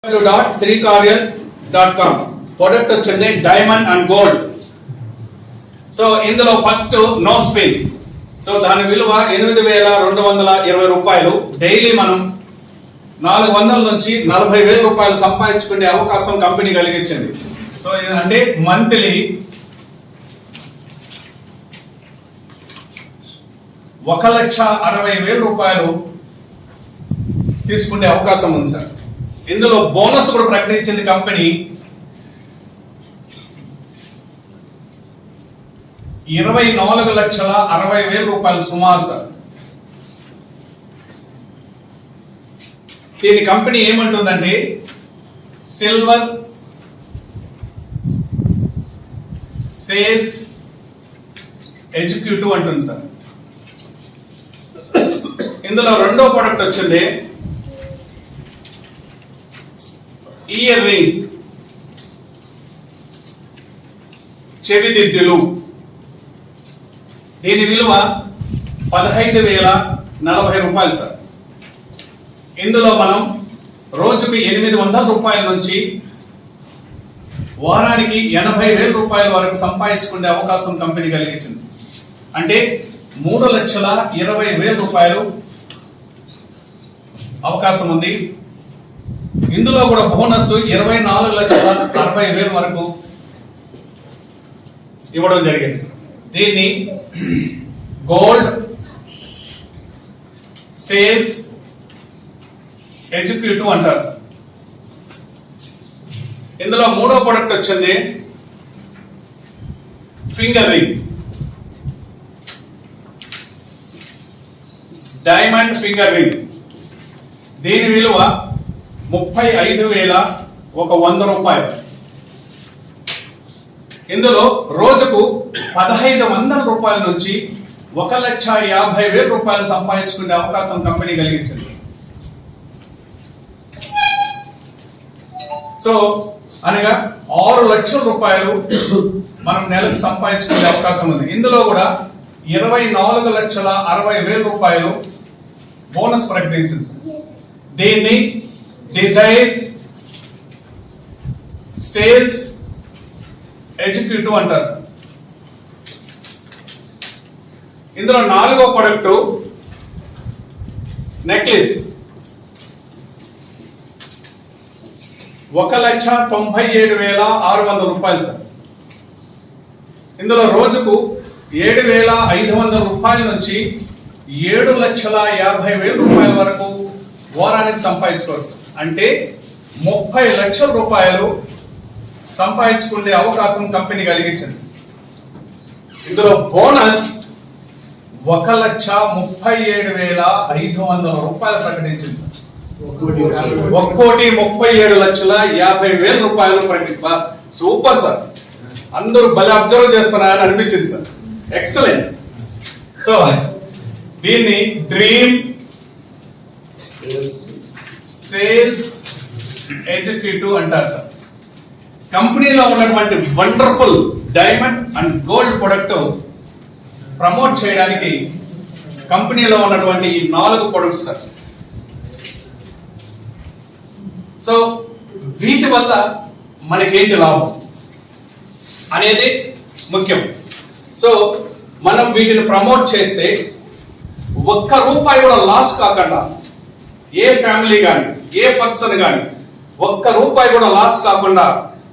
www.srikaryan.com product వచ్చింది diamond and gold. So ఇందులో first no spin. So దాని విలువ 8,220 రూపాయలు. డైలీ మనం 400 నుంచి 40,000 రూపాయలు సంపాదించుకునే అవకాశం కంపెనీ కలిగించింది. సో అంటే మంత్లీ 1,60,000 రూపాయలు తీసుకునే అవకాశం ఉంది సార్. ఇందులో బోనస్ కూడా ప్రకటించింది కంపెనీ. 24,60,000 రూపాయలు సుమారు సార్. దీని కంపెనీ ఏమంటుందంటే సిల్వర్ సేల్స్ ఎగ్జిక్యూటివ్ అంటుంది సార్. ఇందులో రెండో ప్రొడక్ట్ వచ్చింది ఇయర్ రింగ్స్, చెవిదిద్దులు. దీని విలువ 15,040 రూపాయలు సార్. ఇందులో మనం రోజుకి 800 రూపాయల నుంచి వారానికి 80,000 రూపాయల వరకు సంపాదించుకునే అవకాశం కంపెనీ కలిగించింది. అంటే 3,20,000 రూపాయలు అవకాశం ఉంది. ఇందులో కూడా బోనస్ 24,60,000 వరకు ఇవ్వడం జరిగింది. దీన్ని గోల్డ్ సేల్స్ ఎగ్జిక్యూటివ్ అంటారు సార్. ఇందులో మూడో ప్రొడక్ట్ వచ్చింది finger ring, diamond finger ring. దీని విలువ 35,100 రూపాయలు. ఇందులో రోజుకు 1,500 రూపాయల నుంచి 1,50,000 రూపాయలు సంపాదించుకునే అవకాశం కంపెనీ కలిగించింది. సో అనగా 6 లక్షల రూపాయలు మనం నెలకు సంపాదించుకునే అవకాశం ఉంది. ఇందులో కూడా 24,60,000 రూపాయలు బోనస్ ప్రకటించింది. దీన్ని డిజైర్ సేల్స్ ఎగ్జిక్యూటివ్ అంటారు సార్. ఇందులో నాలుగో ప్రొడక్ట్ నెక్లెస్, 1,97,600 రూపాయలు సార్. ఇందులో రోజుకు 7,500 రూపాయల నుంచి 7,50,000 రూపాయల వరకు వారానికి సంపాదించుకోవచ్చు. అంటే 30 లక్షల రూపాయలు సంపాదించుకునే అవకాశం కంపెనీ కలిగించింది. ఇందులో బోనస్ 1,37,500 రూపాయలు ప్రకటించింది సార్. 1,37,50,000 రూపాయలు సూపర్ సార్. అందరూ భలే అబ్జర్వ్ చేస్తున్నారని అనిపించింది సార్. ఎక్సలెంట్. సో దీన్ని డ్రీమ్ సేల్స్ ఎగ్జిక్యూటివ్ అంటారు సార్. కంపెనీలో ఉన్నటువంటి wonderful diamond and gold product promote చేయడానికి కంపెనీలో ఉన్నటువంటి ఈ 4 ప్రొడక్ట్స్ సార్. సో వీటి వల్ల మనకేంటి లాభం అనేది ముఖ్యం. సో మనం వీటిని ప్రమోట్ చేస్తే ఒక్క రూపాయి కూడా లాస్ కాకుండా, ఏ ఫ్యామిలీ కానీ ఏ పర్సన్ కానీ ఒక్క రూపాయి కూడా లాస్ కాకుండా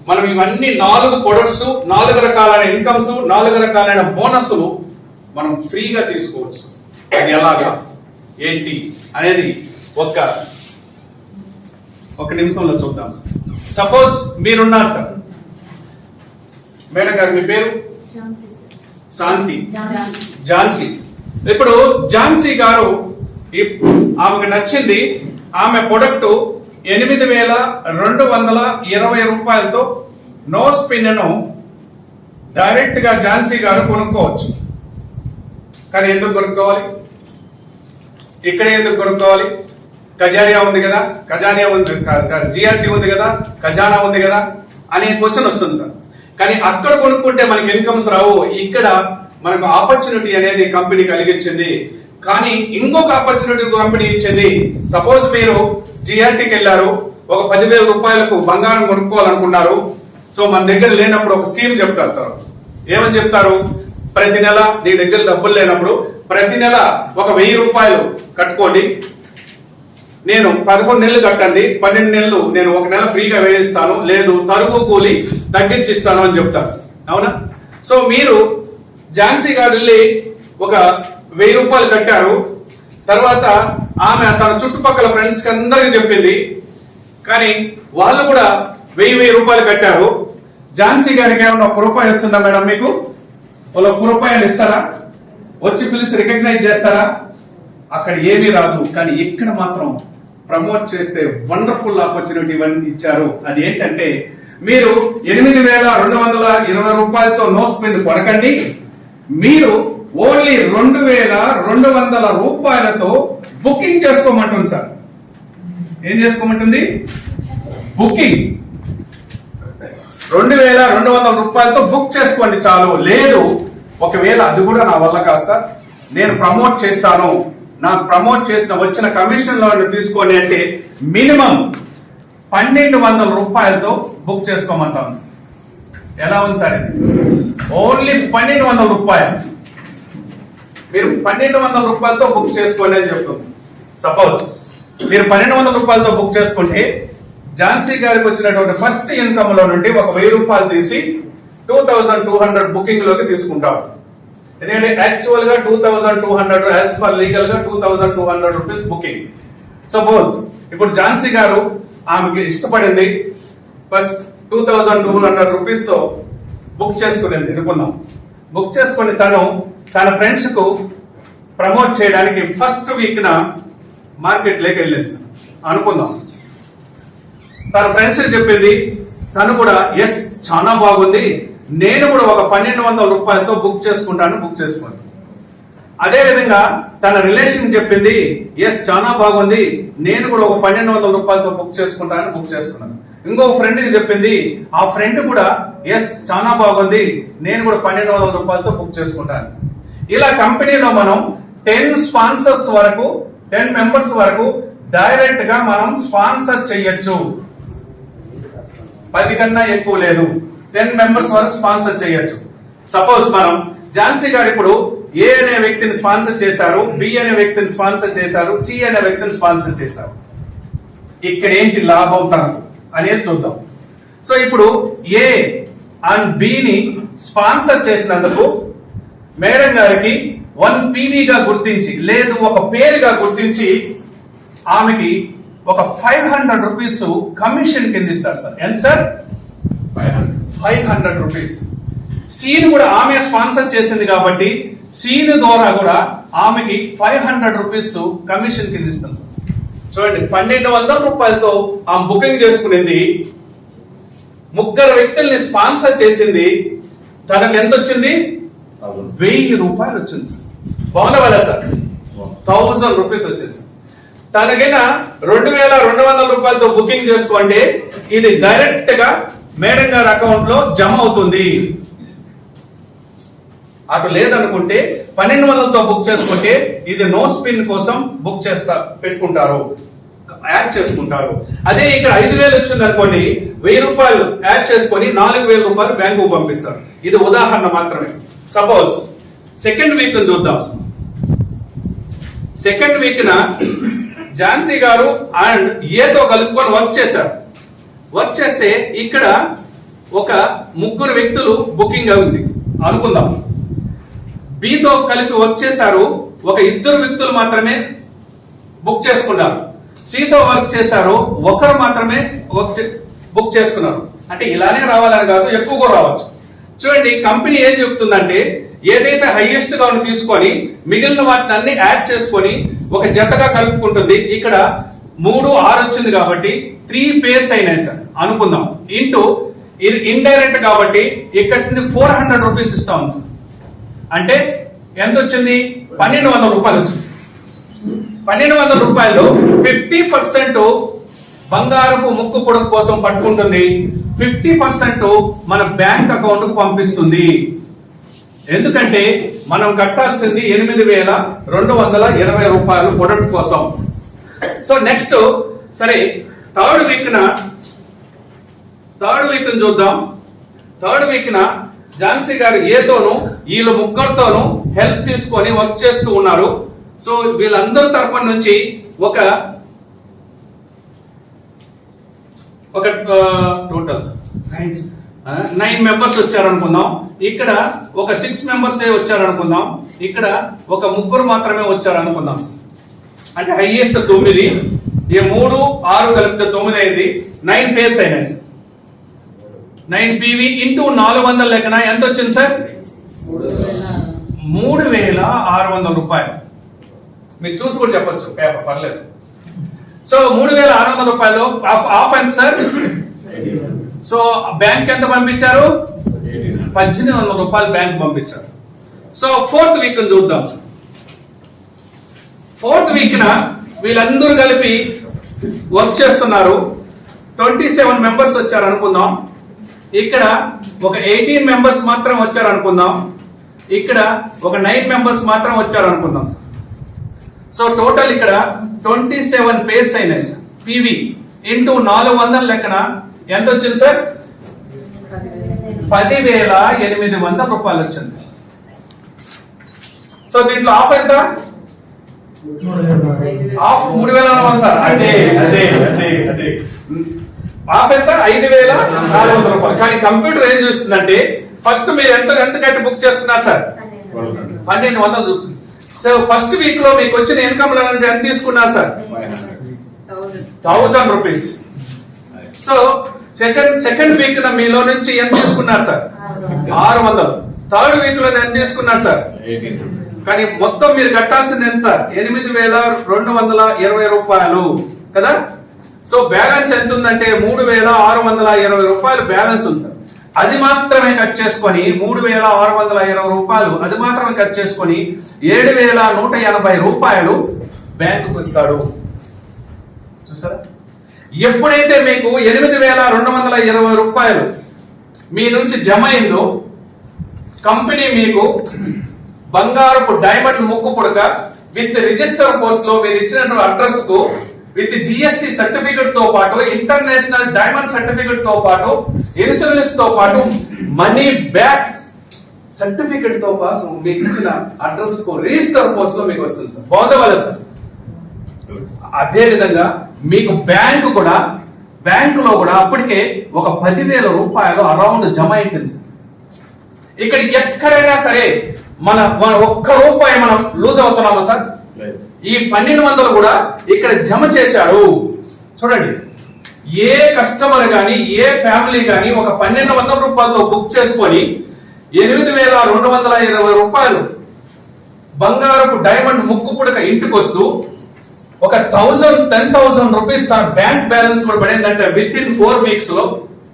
మనం ఇవన్నీ 4 ప్రొడక్ట్స్, 4 రకాలైన ఇన్కమ్స్, 4 రకాలైన బోనస్లు మనం ఫ్రీగా తీసుకోవచ్చు. అది ఎలాగా ఏంటి అనేది ఒక నిమిషంలో చూద్దాం. సపోజ్ మీరున్నారు సార్. మేడం గారు మీ పేరు? శాంతి, ఝాన్సీ. ఇప్పుడు ఝాన్సీ గారు ఆమెకు నచ్చింది, ఆమె ప్రొడక్ట్ 8,220 రూపాయలతో నో స్పిన్ ను డైరెక్ట్ గా ఝాన్సీ గారు కొనుక్కోవచ్చు. కానీ ఎందుకు కొనుక్కోవాలి? ఇక్కడ ఎందుకు కొనుక్కోవాలి? ఖజానియా ఉంది కదా, జిఆర్టీ ఉంది కదా, ఖజానా ఉంది కదా అనే క్వశ్చన్ వస్తుంది సార్. కానీ అక్కడ కొనుక్కుంటే మనకి ఇన్కమ్స్ రావు. ఇక్కడ మనకు ఆపర్చునిటీ అనేది కంపెనీ కలిగించింది. కానీ ఇంకొక ఆపర్చునిటీ కంపెనీ ఇచ్చింది. సపోజ్ మీరు జిఆర్టీకి వెళ్ళారు, ఒక 10,000 రూపాయలకు బంగారం కొనుక్కోవాలనుకున్నారు. సో మన దగ్గర లేనప్పుడు ఒక స్కీమ్ చెప్తారు సార్. ఏమని చెప్తారు? ప్రతి నెల నీ దగ్గర డబ్బులు లేనప్పుడు ప్రతి నెల ఒక 1000 రూపాయలు కట్టుకోండి, నేను 11 నెలలు కట్టండి, 12 నెలలు నేను ఒక నెల ఫ్రీగా వేయిస్తాను, లేదు తరుగు కూలి తగ్గించిస్తాను అని చెప్తారు. అవునా? సో మీరు ఝాన్సీ గారు వెళ్ళి ఒక 1000 రూపాయలు కట్టారు. తర్వాత ఆమె తన చుట్టుపక్కల ఫ్రెండ్స్ కి అందరికి చెప్పింది. కానీ వాళ్ళు కూడా 1000 రూపాయలు కట్టారు. ఝాన్సీ గారికి ఏమన్నా 1 రూపాయి వస్తుందా మేడం? మీకు వాళ్ళు 1 రూపాయలు ఇస్తారా? వచ్చి పిలిచి రికగ్నైజ్ చేస్తారా? అక్కడ ఏమీ రాదు. కానీ ఇక్కడ మాత్రం ప్రమోట్ చేస్తే వండర్ఫుల్ ఆపర్చునిటీ ఇవన్నీ ఇచ్చారు. అది ఏంటంటే మీరు 8,220 రూపాయలతో నో స్పెండ్ కొనకండి, మీరు ఓన్లీ 2,200 రూపాయలతో బుకింగ్ చేసుకోమంటుంది సార్. ఏం చేసుకోమంటుంది? బుకింగ్. 2,200 రూపాయలతో బుక్ చేసుకోండి చాలు. లేదు ఒకవేళ అది కూడా నా వల్ల కాదు సార్, నేను ప్రమోట్ చేస్తాను, నాకు ప్రమోట్ చేసిన వచ్చిన కమిషన్ లో తీసుకోండి అంటే మినిమం 1,200 రూపాయలతో బుక్ చేసుకోమంటాను సార్. ఎలా ఉంది సార్? ఓన్లీ 1,200 రూపాయలు. మీరు 1,200 రూపాయలతో బుక్ చేసుకోండి అని చెప్తాం సార్. సపోజ్ మీరు 1,200 రూపాయలతో బుక్ చేసుకుంటే ఝాన్సీ గారికి వచ్చినటువంటి ఫస్ట్ ఇన్కమ్ లో నుండి ఒక 1000 రూపాయలు తీసి 2,200 బుకింగ్ లోకి తీసుకుంటాం. ఎందుకంటే యాక్చువల్ గా 2,200, యాజ్ పర్ లీగల్ గా 2,200 రూపీస్ బుకింగ్. సపోజ్ ఇప్పుడు ఝాన్సీ గారు ఆమెకి ఇష్టపడింది, ఫస్ట్ 2,200 రూపీస్ తో బుక్ చేసుకునేది అనుకుందాం. బుక్ చేసుకుని తను తన ఫ్రెండ్స్ కు ప్రమోట్ చేయడానికి ఫస్ట్ వీక్ న మార్కెట్ లోకి వెళ్ళింది సార్ అనుకుందాం. తన ఫ్రెండ్స్ చెప్పింది, తను కూడా ఎస్ చాలా బాగుంది, నేను కూడా ఒక 1,200 రూపాయలతో బుక్ చేసుకుంటాను, బుక్ చేసుకోండి. అదే విధంగా తన రిలేషన్ చెప్పింది, ఎస్ చాలా బాగుంది, నేను కూడా ఒక 1,200 రూపాయలతో బుక్ చేసుకుంటాను, బుక్ చేసుకున్నాను. ఇంకో ఫ్రెండ్ కి చెప్పింది, ఆ ఫ్రెండ్ కూడా ఎస్ చాలా బాగుంది, నేను కూడా 1,200 రూపాయలతో బుక్ చేసుకుంటాను. ఇలా కంపెనీలో మనం 10 స్పాన్సర్స్ వరకు, 10 మెంబర్స్ వరకు డైరెక్ట్ గా మనం స్పాన్సర్ చేయొచ్చు. 10 కన్నా ఎక్కువ లేదు, 10 మెంబర్స్ వరకు స్పాన్సర్ చేయొచ్చు. సపోజ్ మనం ఝాన్సీ గారు ఇప్పుడు ఏ అనే వ్యక్తిని స్పాన్సర్ చేశారు, బి అనే వ్యక్తిని స్పాన్సర్ చేశారు, సి అనే వ్యక్తిని స్పాన్సర్ చేశారు. ఇక్కడ ఏంటి లాభం తనకు అనేది చూద్దాం. సో ఇప్పుడు ఏ అండ్ బిని స్పాన్సర్ చేసినందుకు మేడం గారికి 1 PV గా గుర్తించి, లేదు ఒక పేరుగా గుర్తించి ఆమెకి ఒక 500 రూపీస్ కమిషన్ కింద ఇస్తారు సార్. ఎంత సార్? 500 రూపీస్. సీన్ కూడా ఆమె స్పాన్సర్ చేసింది కాబట్టి సీన్ ద్వారా కూడా ఆమెకి 500 రూపీస్ కమిషన్ కింద ఇస్తాం సార్. చూడండి, 1,200 రూపాయలతో ఆమె బుకింగ్ చేసుకునింది, 3 వ్యక్తుల్ని స్పాన్సర్ చేసింది, తనకు ఎంత వచ్చింది? 1000 రూపాయలు వచ్చింది సార్. బాగుందా వాళ్ళ సార్? 1000 రూపీస్ వచ్చింది సార్. తనకైనా 2,200 రూపాయలతో బుకింగ్ చేసుకోండి, ఇది డైరెక్ట్ గా మేడం గారి అకౌంట్ లో జమ అవుతుంది. అటు లేదనుకుంటే 1,200తో బుక్ చేసుకుంటే ఇది నో స్పిన్ కోసం బుక్ పెట్టుకుంటారు, యాడ్ చేసుకుంటారు. అదే ఇక్కడ 5,000 వచ్చింది అనుకోండి, 1000 రూపాయలు యాడ్ చేసుకొని 4,000 రూపాయలు బ్యాంకు పంపిస్తారు. ఇది ఉదాహరణ మాత్రమే. సపోజ్ సెకండ్ వీక్ చూద్దాం. సెకండ్ వీక్ న ఝాన్సీ గారు అండ్ ఏతో కలుపుకొని వర్క్ చేశారు. వర్క్ చేస్తే ఇక్కడ ఒక 3 వ్యక్తులు బుకింగ్ అవుతుంది అనుకుందాం. బితో కలిపి వర్క్ చేశారు, ఒక 2 వ్యక్తులు మాత్రమే బుక్ చేసుకున్నారు. సితో వర్క్ చేశారు, ఒకరు మాత్రమే బుక్ చేసుకున్నారు. అంటే ఇలానే రావాలని కాదు, ఎక్కువగా రావచ్చు. చూడండి, కంపెనీ ఏం చెప్తుందంటే ఏదైతే హైయెస్ట్ గా తీసుకొని మిగిలిన వాటిని అన్ని యాడ్ చేసుకొని ఒక జతగా కలుపుకుంటుంది. ఇక్కడ 3, 6 వచ్చింది కాబట్టి 3 పేర్స్ అయినాయి సార్ అనుకుందాం. ఇంటూ ఇది ఇండైరెక్ట్ కాబట్టి ఇక్కడ 400 రూపీస్ ఇస్తాం సార్. అంటే ఎంత వచ్చింది? 1,200 రూపాయలు వచ్చింది. 1,200 రూపాయలు 50% బంగారపు ముక్కు పొడుగు కోసం పట్టుకుంటుంది, 50% మన బ్యాంక్ అకౌంట్ కు పంపిస్తుంది. ఎందుకంటే మనం కట్టాల్సింది 8,220 రూపాయలు ప్రొడక్ట్ కోసం. సో నెక్స్ట్, సరే థర్డ్ వీక్ చూద్దాం. థర్డ్ వీక్ ఝాన్సీ గారు ఏతోను వీళ్ళు ముగ్గురితోనూ హెల్ప్ తీసుకొని వర్క్ చేస్తూ ఉన్నారు. సో వీళ్ళందరి తరపున నుంచి ఒక టోటల్ 9 మెంబర్స్ వచ్చారనుకుందాం. ఇక్కడ ఒక 6 మెంబర్స్ వచ్చారనుకుందాం. ఇక్కడ ఒక ముగ్గురు మాత్రమే వచ్చారనుకుందాం. అంటే హైయెస్ట్ 9, ఈ 3, 6 కలిపితే 9 అయింది. 9 పేస్ అయినాయి సార్. 9 PV ఇంటూ 400 లెక్కన ఎంత వచ్చింది సార్? 3600 రూపాయలు. మీరు చూసి కూడా చెప్పొచ్చు, పేపర్ పర్లేదు. సో 3600 రూపాయలు ఆఫ్ ఎంత సార్? సో బ్యాంక్ ఎంత పంపించారు? 1800 రూపాయలు బ్యాంక్ పంపించారు. సో ఫోర్త్ వీక్ చూద్దాం సార్. ఫోర్త్ వీక్ వీళ్ళందరూ కలిపి వర్క్ చేస్తున్నారు. 27 మెంబర్స్ వచ్చారు అనుకుందాం. ఇక్కడ ఒక 18 మెంబర్స్ మాత్రం వచ్చారు అనుకుందాం. ఇక్కడ ఒక 9 మెంబర్స్ మాత్రం వచ్చారు అనుకుందాం. సో టోటల్ ఇక్కడ 27 పేస్ అయినాయి సార్. PV ఇంటూ 400 లెక్కన ఎంత వచ్చింది సార్? 10,800 రూపాయలు వచ్చింది. సో దీంట్లో ఆఫ్ ఎంత? Of 3,400 sir. అదే ఆఫ్ ఎంత? 5,400 రూపాయలు. కానీ కంప్యూటర్ ఏం చూస్తుందంటే ఫస్ట్ మీరు ఎంత కట్టి బుక్ చేసుకున్నారు సార్? 1,200 చూస్తుంది. సో ఫస్ట్ వీక్ లో మీకు వచ్చిన ఇన్కమ్ ఎంత తీసుకున్నారు sir? 1,000 rupees. So second week మీలో నుంచి ఎంత తీసుకున్నారు సార్? 600. థర్డ్ వీక్ లో ఎంత తీసుకున్నారు సార్? కానీ మొత్తం మీరు కట్టాల్సింది ఎంత సార్? 8,220 రూపాయలు కదా. సో బ్యాలెన్స్ ఎంత ఉందంటే 3,620 రూపాయలు బ్యాలెన్స్ ఉంది సార్. అది మాత్రమే కట్ చేసుకొని 3,620 రూపాయలు అది మాత్రమే కట్ చేసుకొని 7,180 రూపాయలు బ్యాంకుకు ఇస్తాడు. చూసారా? ఎప్పుడైతే మీకు 8,220 రూపాయలు మీ నుంచి జమ అయిందో కంపెనీ మీకు బంగారపు డైమండ్ ముక్కు పుడక విత్ రిజిస్టర్ పోస్ట్ లో మీరు ఇచ్చిన అడ్రస్ కు విత్ GST సర్టిఫికెట్ తో పాటు ఇంటర్నేషనల్ డైమండ్ సర్టిఫికెట్ తో పాటు ఇన్సూరెన్స్ తో పాటు మనీ బ్యాక్స్ సర్టిఫికెట్ తో పాటు మీకు ఇచ్చిన అడ్రస్ కు రిజిస్టర్ పోస్ట్ లో మీకు వస్తుంది సార్. బాగుందా సార్? అదే విధంగా మీకు బ్యాంకులో కూడా అప్పటికే ఒక 10,000 రూపాయలు అరౌండ్ జమ అయిపోయింది సార్. ఇక్కడ ఎక్కడైనా సరే మన ఒక్క రూపాయి మనం లూజ్ అవుతున్నామా సార్? ఈ 1,200 కూడా ఇక్కడ జమ చేశాడు. చూడండి, ఏ కస్టమర్ గాని ఏ ఫ్యామిలీ గాని ఒక 1,200 రూపాయలతో బుక్ చేసుకొని 8,220 రూపాయలు బంగారపు డైమండ్ ముక్కు పుడక ఇంటికి వస్తూ ఒక 10,000 రూపీస్ తన బ్యాంక్ బ్యాలెన్స్ కూడా పడిందంటే విత్ ఇన్ 4 వీక్స్ లో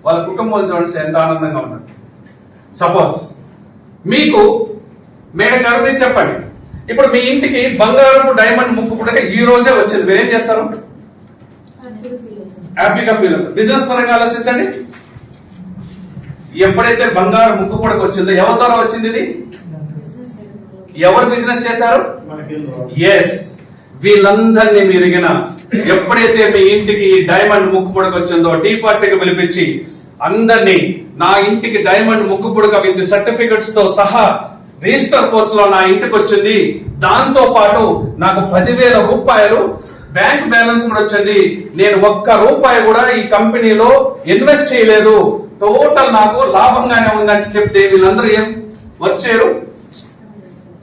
వాళ్ళ కుటుంబం చూడండి ఎంత ఆనందంగా ఉన్నారు. సపోజ్ మీకు మేడం గారు మీరు చెప్పండి, ఇప్పుడు మీ ఇంటికి బంగారపు డైమండ్ ముక్కు పుడక ఈ రోజే వచ్చింది, మీరేం చేస్తారు? హ్యాపీగా ఫీల్ అవుతారు. బిజినెస్ పరంగా ఆలోచించండి. ఎప్పుడైతే బంగారు ముక్కు పుడక వచ్చిందో ఎవరి ద్వారా వచ్చింది? ఇది ఎవరు బిజినెస్ చేశారు? ఎస్, వీళ్ళందరినీ మీరు ఎప్పుడైతే మీ ఇంటికి డైమండ్ ముక్కు పుడక వచ్చిందో టీ పార్టీకి పిలిపించి అందరినీ నా ఇంటికి డైమండ్ ముక్కు పుడక విత్ సర్టిఫికెట్స్ తో సహా రిజిస్టర్ పోస్ట్ లో నా ఇంటికి వచ్చింది, దాంతో పాటు నాకు 10,000 రూపాయలు బ్యాంక్ బ్యాలెన్స్ కూడా వచ్చింది, నేను ఒక్క రూపాయి కూడా ఈ కంపెనీలో ఇన్వెస్ట్ చేయలేదు, టోటల్ నాకు లాభంగానే ఉందని చెప్తే వీళ్ళందరూ ఏం వచ్చారు?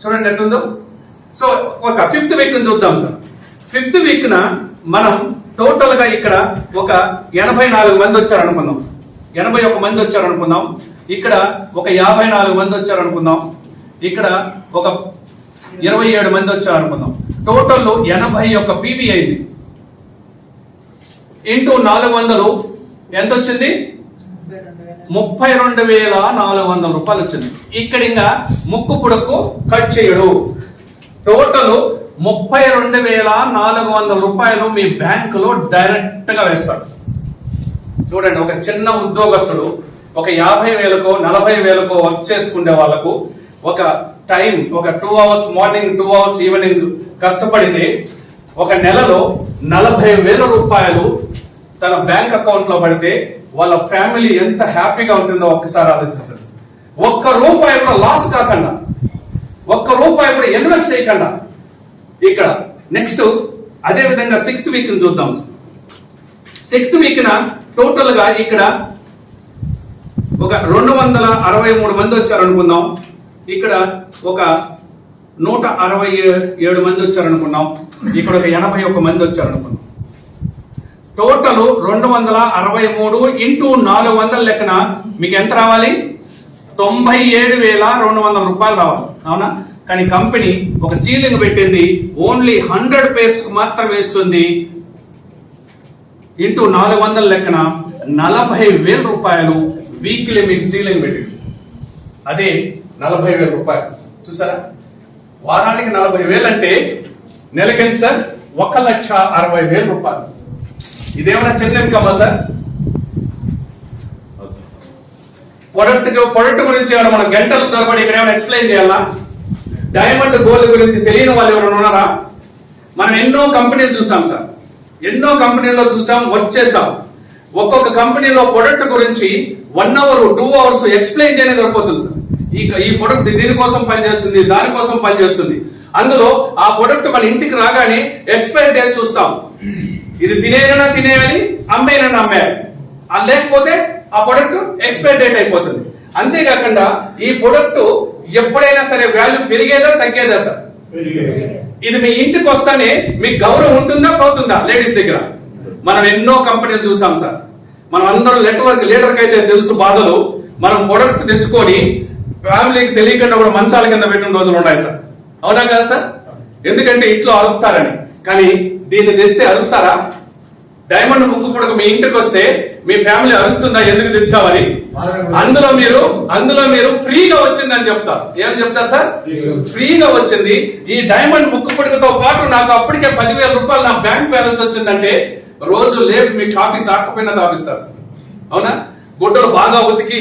చూడండి ఎట్లుందో. సో ఒక 5th వీక్ చూద్దాం సార్. 5th వీక్ మనం టోటల్ గా ఇక్కడ ఒక 84 మంది వచ్చారు అనుకుందాం, 81 మంది వచ్చారు అనుకుందాం, ఇక్కడ ఒక 54 మంది వచ్చారు అనుకుందాం, ఇక్కడ ఒక 27 మంది వచ్చారు అనుకుందాం. టోటల్ 81 PV అయింది. ఇంటూ 400 ఎంత వచ్చింది? 32,400 రూపాయలు వచ్చింది. ఇక్కడ ఇంకా ముక్కు పుడకు కట్ చేయడు. టోటల్ 32,400 రూపాయలు మీ బ్యాంకులో డైరెక్ట్ గా వేస్తాడు. చూడండి, ఒక చిన్న ఉద్యోగస్తుడు ఒక 50,000కో 40,000కో వర్క్ చేసుకునే వాళ్ళకు ఒక టైం ఒక 2 అవర్స్ మార్నింగ్ 2 అవర్స్ ఈవినింగ్ కష్టపడితే ఒక నెలలో 40,000 రూపాయలు తన బ్యాంక్ అకౌంట్ లో పడితే వాళ్ళ ఫ్యామిలీ ఎంత హ్యాపీగా ఉంటుందో ఒక్కసారి ఆలోచించండి. ఒక్క రూపాయి కూడా లాస్ కాకుండా, ఒక్క రూపాయి కూడా ఇన్వెస్ట్ చేయకుండా ఇక్కడ. నెక్స్ట్ అదే విధంగా 6th వీక్ చూద్దాం. 6th వీక్ టోటల్ గా ఇక్కడ ఒక 263 మంది వచ్చారు అనుకుందాం. ఇక్కడ ఒక 167 మంది వచ్చారు అనుకున్నాం. ఇక్కడ ఒక 81 మంది వచ్చారు అనుకున్నాం. టోటల్ 263 ఇంటూ 400 లెక్కన మీకు ఎంత రావాలి? 97,200 రూపాయలు రావాలి, అవునా? కానీ కంపెనీ ఒక సీలింగ్ పెట్టింది, ఓన్లీ 100 పేస్ మాత్రం వేస్తుంది. ఇంటూ 400 లెక్కన 40,000 రూపాయలు వీక్లీ మీకు సీలింగ్ పెట్టింది. అదే 40,000 రూపాయలు. చూసారా? వారానికి 40,000 అంటే నెలకెంత సార్? 1,60,000 రూపాయలు. ఇదేమన్నా చిన్న ఇన్కమా సార్? ప్రొడక్ట్ గురించి ఏమైనా మనం గంటల తరబడి ఇక్కడ ఏమైనా ఎక్స్ప్లెయిన్ చేయాలా? డైమండ్ గోల్డ్ గురించి తెలియని వాళ్ళు ఎవరైనా ఉన్నారా? మనం ఎన్నో కంపెనీలు చూసాం సార్, ఎన్నో కంపెనీల్లో చూసాం, వచ్చేసాం. ఒక్కొక్క కంపెనీలో ప్రొడక్ట్ గురించి 1 అవర్ 2 అవర్స్ ఎక్స్ప్లెయిన్ చేయలేదు సరిపోతుంది సార్. ఈ ప్రొడక్ట్ దీనికోసం పనిచేస్తుంది, దానికోసం పనిచేస్తుంది. అందులో ఆ ప్రొడక్ట్ మన ఇంటికి రాగానే ఎక్స్పైరీ డేట్ చూస్తాం. ఇది తినేయాలి, అమ్మేనైనా అమ్మేయాలి, లేకపోతే ఆ ప్రొడక్ట్ ఎక్స్పైరీ డేట్ అయిపోతుంది. అంతేకాకుండా ఈ ప్రొడక్ట్ ఎప్పుడైనా సరే వాల్యూ పెరిగేదా తగ్గేదా సార్? ఇది మీ ఇంటికి వస్తానే మీకు గౌరవం ఉంటుందా పోతుందా? లేడీస్ దగ్గర మనం ఎన్నో కంపెనీలు చూసాం సార్. మనం అందరం నెట్వర్క్ లీడర్కి అయితే తెలుసు బాధలు. మనం ప్రొడక్ట్ తెచ్చుకొని ఫ్యామిలీకి తెలియకుండా కూడా మంచాల కింద పెట్టిన రోజులు ఉన్నాయి సార్, అవునా కదా సార్? ఎందుకంటే ఇంట్లో అరుస్తారని. కానీ దీన్ని తెస్తే అరుస్తారా? డైమండ్ ముక్కు పుడక మీ ఇంటికి వస్తే మీ ఫ్యామిలీ అరుస్తుందా ఎందుకు తెచ్చావని? అందులో మీరు ఫ్రీగా వచ్చిందని చెప్తారు. ఏమని చెప్తారు సార్? ఫ్రీగా వచ్చింది. ఈ డైమండ్ ముక్కు పుడకతో పాటు నాకు అప్పటికే 10,000 రూపాయలు నా బ్యాంక్ బ్యాలెన్స్ వచ్చిందంటే రోజు లేపు మీ కాఫీ తాకపోయినా తాపిస్తారు సార్, అవునా? గుడ్డలు బాగా ఉతికి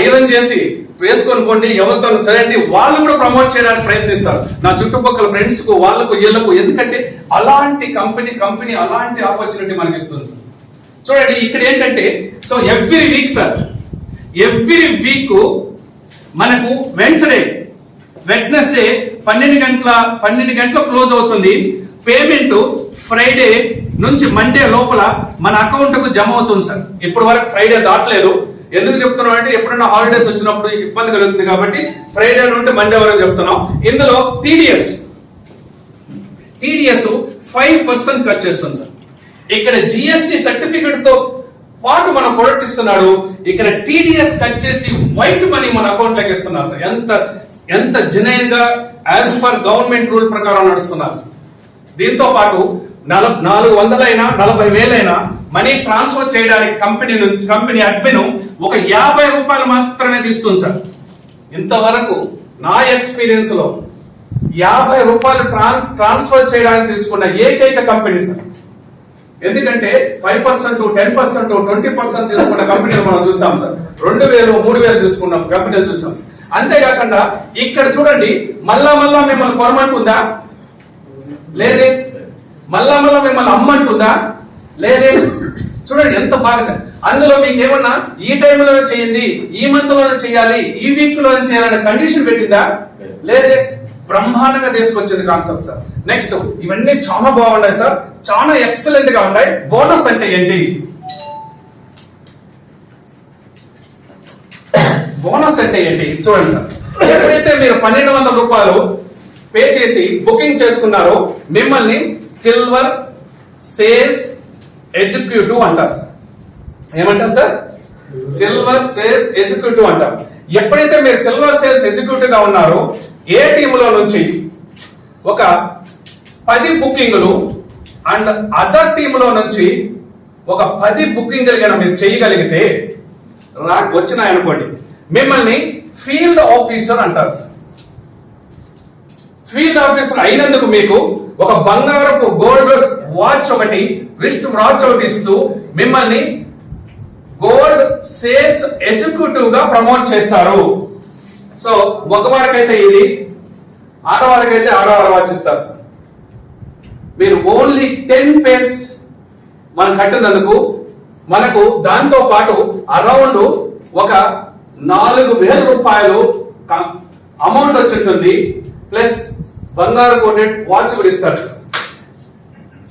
ఐరన్ చేసి వేసుకొని పోండి, ఎవరితో చేయండి, వాళ్ళు కూడా ప్రమోట్ చేయడానికి ప్రయత్నిస్తారు. నా చుట్టుపక్కల ఫ్రెండ్స్ కు, వాళ్ళకు, వీళ్ళకు. ఎందుకంటే అలాంటి కంపెనీ అలాంటి ఆపర్చునిటీ మనకి ఇస్తుంది సార్. చూడండి ఇక్కడ ఏంటంటే, so every week sir, every week మనకు వెన్స్డే 12 గంటల క్లోజ్ అవుతుంది. పేమెంట్ ఫ్రైడే నుంచి మండే లోపల మన అకౌంట్ కు జమ అవుతుంది సార్. ఇప్పటి వరకు ఫ్రైడే దాటలేదు. ఎందుకు చెప్తున్నాం అంటే ఎప్పుడైనా హాలిడేస్ వచ్చినప్పుడు ఇబ్బంది కలుగుతుంది కాబట్టి ఫ్రైడే నుండి మండే వరకు చెప్తున్నాం. ఇందులో టీడీఎస్ 5% కట్ చేస్తుంది సార్. ఇక్కడ జిఎస్టి సర్టిఫికెట్ తో పాటు మన ప్రొడక్ట్ ఇస్తున్నాడు. ఇక్కడ టీడీఎస్ కట్ చేసి వైట్ మనీ మన అకౌంట్ లోకి ఇస్తున్నారు సార్. ఎంత జెన్యూన్ గా యాజ్ పర్ గవర్నమెంట్ రూల్ ప్రకారం నడుస్తున్నారు సార్. దీంతో పాటు 400 అయినా 40,000 అయినా మనీ ట్రాన్స్ఫర్ చేయడానికి కంపెనీ అడ్మిన్ ఒక 50 రూపాయలు మాత్రమే తీస్తుంది సార్. ఇంతవరకు నా ఎక్స్పీరియన్స్ లో 50 రూపాయలు ట్రాన్స్ఫర్ చేయడానికి తీసుకున్న ఏకైక కంపెనీ సార్. ఎందుకంటే 5%, 10%, 20% తీసుకున్న కంపెనీలు మనం చూసాం సార్. 2,000, 3,000 తీసుకున్న కంపెనీలు చూసాం. అంతేకాకుండా ఇక్కడ చూడండి, మళ్ళా మిమ్మల్ని కొనమంటుందా? లేదే. మళ్ళా మిమ్మల్ని అమ్మంటుందా? లేదే. చూడండి ఎంత బాగా. అందులో మీకు ఏమన్నా ఈ టైంలోనే చేయండి, ఈ మంత్ లోనే చేయాలి, ఈ వీక్ లోనే చేయాలనే కండిషన్ పెట్టిందా? లేదే. బ్రహ్మాండంగా తీసుకొచ్చింది కాన్సెప్ట్ సార్. నెక్స్ట్ ఇవన్నీ చాలా బాగున్నాయి సార్, చాలా ఎక్సలెంట్ గా ఉన్నాయి. బోనస్ అంటే ఏంటి? బోనస్ అంటే ఏంటి చూడండి సార్. ఎప్పుడైతే మీరు 1,200 రూపాయలు పే చేసి బుకింగ్ చేసుకున్నారో మిమ్మల్ని సిల్వర్ సేల్స్ ఎగ్జిక్యూటివ్ అంటారు సార్. ఏమంటారు సార్? సిల్వర్ సేల్స్ ఎగ్జిక్యూటివ్ అంటారు. ఎప్పుడైతే మీరు సిల్వర్ సేల్స్ ఎగ్జిక్యూటివ్ గా ఉన్నారో ఏ టీంలో నుంచి ఒక 10 బుకింగ్లు అండ్ అదర్ టీంలో నుంచి ఒక 10 బుకింగ్లు కనుక మీరు చేయగలిగితే వచ్చినాయనుకోండి, మిమ్మల్ని ఫీల్డ్ ఆఫీసర్ అంటారు సార్. ఫీల్డ్ ఆఫీసర్ అయినందుకు మీకు ఒక బంగారపు గోల్డ్ వాచ్ ఒకటి, రిస్ట్ వాచ్ ఒకటి ఇస్తూ మిమ్మల్ని గోల్డ్ సేల్స్ ఎగ్జిక్యూటివ్ గా ప్రమోట్ చేస్తారు. సో మగవారికైతే ఇది, ఆడవారికైతే ఆడవారు వాచ్ ఇస్తారు సార్. మీరు ఓన్లీ 10 పేస్ మనం కట్టినందుకు మనకు దాంతో పాటు అరౌండ్ ఒక 4,000 రూపాయలు అమౌంట్ వచ్చి ఉంటుంది, ప్లస్ బంగారు కోటెడ్ వాచ్ కూడా ఇస్తారు.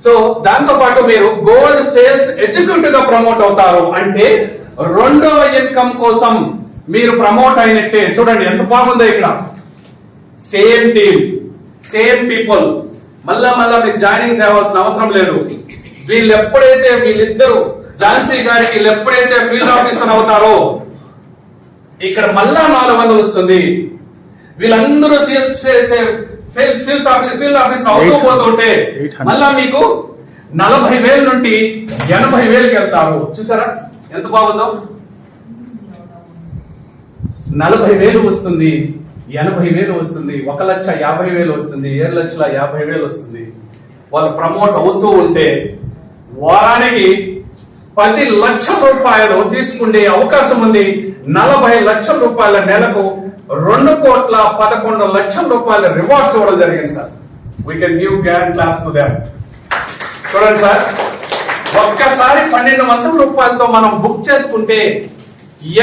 సో దాంతో పాటు మీరు గోల్డ్ సేల్స్ ఎగ్జిక్యూటివ్ గా ప్రమోట్ అవుతారు. అంటే రెండవ ఇన్కమ్ కోసం మీరు ప్రమోట్ అయినట్టే. చూడండి ఎంత బాగుందో ఇక్కడ. సేమ్ టీమ్, సేమ్ పీపుల్, మళ్ళా మీకు జాయినింగ్ తేవాల్సిన అవసరం లేదు. వీళ్ళిద్దరు ఝాన్సీ గారికి ఎప్పుడైతే ఫీల్డ్ ఆఫీసర్ అవుతారో ఇక్కడ మళ్ళా 400 వస్తుంది. వీళ్ళందరూ ఫీల్డ్ ఆఫీసర్ అవుతూ పోతుంటే మళ్ళా మీకు 40,000 నుండి 80,000కి వెళ్తారు. చూసారా ఎంత బాగుందో. 40,000 వస్తుంది, 80,000 వస్తుంది, 1,50,000 వస్తుంది, 7,50,000 వస్తుంది. వాళ్ళు ప్రమోట్ అవుతూ ఉంటే వారానికి 10 లక్షల రూపాయలు తీసుకునే అవకాశం ఉంది. 40 లక్షల రూపాయల నెలకు 2,11,00,000 రూపాయల రివార్డ్స్ ఇవ్వడం జరిగింది sir. We can give grand class to them. చూడండి సార్, ఒక్కసారి 1,200 రూపాయలతో మనం బుక్ చేసుకుంటే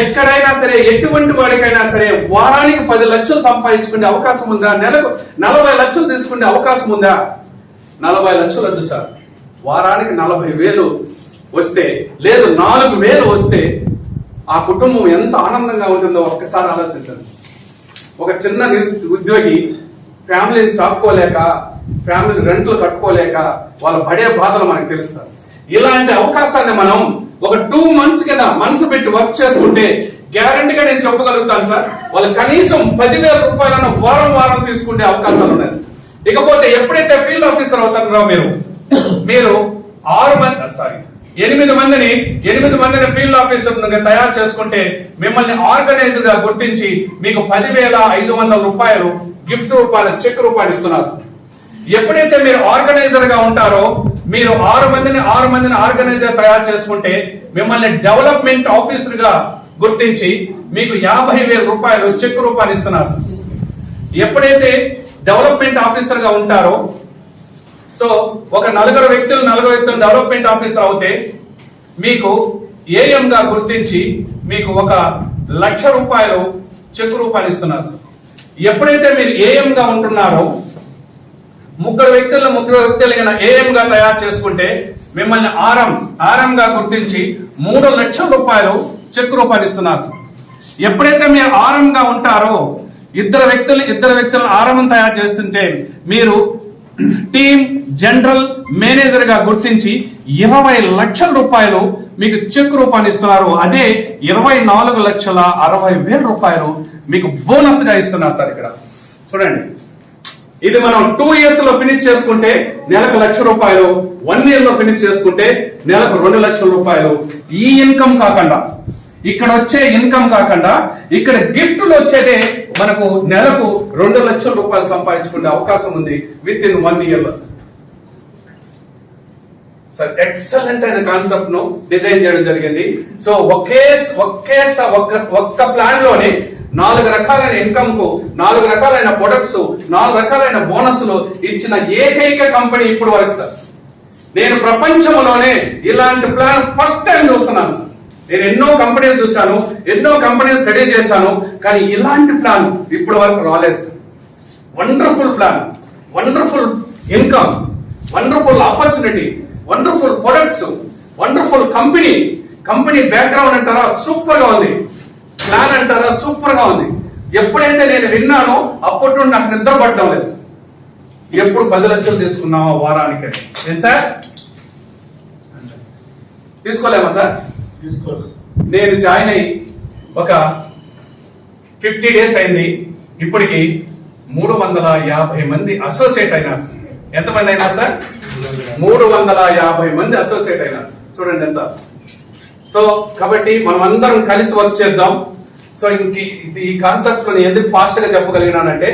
ఎక్కడైనా సరే, ఎటువంటి వాడికైనా సరే వారానికి 10 లక్షలు సంపాదించుకునే అవకాశం ఉందా? నెలకు 40 లక్షలు తీసుకునే అవకాశం ఉందా? 40 లక్షలు వద్దు సార్, వారానికి 40,000 వస్తే, లేదు 4,000 వస్తే ఆ కుటుంబం ఎంత ఆనందంగా ఉంటుందో ఒక్కసారి ఆలోచించండి. ఒక చిన్న ఉద్యోగి ఫ్యామిలీని చాపుకోలేక, ఫ్యామిలీ రెంట్లు కట్టుకోలేక వాళ్ళు పడే బాధలు మనకు తెలుస్తారు. ఇలాంటి అవకాశాన్ని మనం ఒక 2 months కింద మనసు పెట్టి వర్క్ చేసుకుంటే గ్యారంటీగా నేను చెప్పగలుగుతాను సార్, వాళ్ళు కనీసం 10,000 రూపాయలను వారం తీసుకునే అవకాశాలు ఉన్నాయి. ఇకపోతే ఎప్పుడైతే ఫీల్డ్ ఆఫీసర్ అవుతారో మీరు 8 మందిని ఫీల్డ్ ఆఫీసర్ తయారు చేసుకుంటే మిమ్మల్ని ఆర్గనైజర్ గా గుర్తించి మీకు 10,500 రూపాయలు గిఫ్ట్ రూపాయలు, చెక్ రూపాయలు ఇస్తున్నారు. ఎప్పుడైతే మీరు ఆర్గనైజర్ గా ఉంటారో, మీరు 6 మందిని ఆర్గనైజర్ తయారు చేసుకుంటే మిమ్మల్ని డెవలప్మెంట్ ఆఫీసర్ గా గుర్తించి మీకు 50,000 రూపాయలు చెక్ రూపాయలు ఇస్తున్నారు. ఎప్పుడైతే డెవలప్మెంట్ ఆఫీసర్ గా ఉంటారో, సో ఒక 4 వ్యక్తులు డెవలప్మెంట్ ఆఫీసర్ అవుతే మీకు ఏఎం గా గుర్తించి మీకు 1,00,000 రూపాయలు చెక్ రూపాయలు ఇస్తున్నారు. ఎప్పుడైతే మీరు ఏఎం గా ఉంటున్నారో, 3 వ్యక్తులు ఏఎం గా తయారు చేసుకుంటే మిమ్మల్ని ఆర్ఎం గా గుర్తించి 3,00,000 రూపాయలు చెక్ రూపాయలు ఇస్తున్నారు. ఎప్పుడైతే మీరు ఆర్ఎం గా ఉంటారో, ఇద్దరు వ్యక్తులు ఆర్ఎం తయారు చేస్తుంటే మీరు టీమ్ జనరల్ మేనేజర్ గా గుర్తించి 20 లక్షల రూపాయలు మీకు చెక్ రూపాయలు ఇస్తున్నారు. అదే 24,60,000 రూపాయలు మీకు బోనస్ గా ఇస్తున్నారు సార్. ఇక్కడ చూడండి, ఇది మనం 2 years లో ఫినిష్ చేసుకుంటే నెలకు 1,00,000 రూపాయలు, 1 year లో ఫినిష్ చేసుకుంటే నెలకు 2,00,000 రూపాయలు. ఈ ఇన్కమ్ కాకుండా, ఇక్కడ వచ్చే ఇన్కమ్ కాకుండా, ఇక్కడ గిఫ్ట్లు వచ్చేదే మనకు నెలకు 2,00,000 రూపాయలు సంపాదించుకునే అవకాశం ఉంది విత్ ఇన్ 1 year లో. సార్ ఎక్సలెంట్ అయిన కాన్సెప్ట్ ను డిజైన్ చేయడం జరిగింది. సో ఒక్క ప్లాన్ లోనే 4 రకాలైన ఇన్కమ్ కు, 4 రకాలైన ప్రొడక్ట్స్, 4 రకాలైన బోనస్లు ఇచ్చిన ఏకైక కంపెనీ ఇప్పుడు వరకు సార్. నేను ప్రపంచంలోనే ఇలాంటి ప్లాన్ ఫస్ట్ టైం చూస్తున్నాను సార్. నేను ఎన్నో కంపెనీలు చూశాను, ఎన్నో కంపెనీలు స్టడీ చేశాను, కానీ ఇలాంటి ప్లాన్ ఇప్పటి వరకు రాలేదు sir. Wonderful plan, wonderful income, wonderful opportunity, wonderful products, wonderful company background అంటారా సూపర్ గా ఉంది, ప్లాన్ అంటారా సూపర్ గా ఉంది. ఎప్పుడైతే నేను విన్నానో అప్పటి నుండి నాకు నిద్ర పడడం లేదు. ఎప్పుడు 10 లక్షలు తీసుకున్నావా వారానికి? ఏం సార్ తీసుకోలేమా సార్? నేను జాయిన్ అయ్యి ఒక 50 days అయింది. ఇప్పటికి 350 మంది అసోసియేట్ అయినారు. ఎంతమంది అయినా సార్? 350 మంది అసోసియేట్ అయినారు. చూడండి ఎంత. సో కాబట్టి మనం అందరం కలిసి వర్క్ చేద్దాం. సో ఈ కాన్సెప్ట్ లో నేను ఎందుకు ఫాస్ట్ గా చెప్పగలిగినానంటే,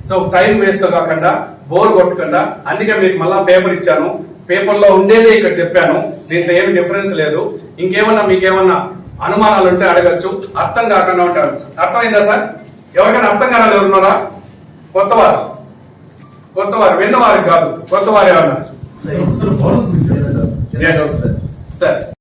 సో టైం వేస్ట్ కాకుండా, బోర్ కొట్టకుండా, అందుకే మీకు మళ్ళా పేపర్ ఇచ్చాను. పేపర్ లో ఉండేదే ఇక్కడ చెప్పాను, దీంట్లో ఏమి డిఫరెన్స్ లేదు. ఇంకేమన్నా మీకేమన్నా అనుమానాలు ఉంటే అడగచ్చు, అర్థం కాకుండా ఉంటే అడగచ్చు. అర్థమైందా సార్? ఎవరికైనా అర్థం కావాలి ఎవరున్నారా? కొత్తవారు విన్నవారు కాదు, కొత్తవారు ఏమన్నా సార్?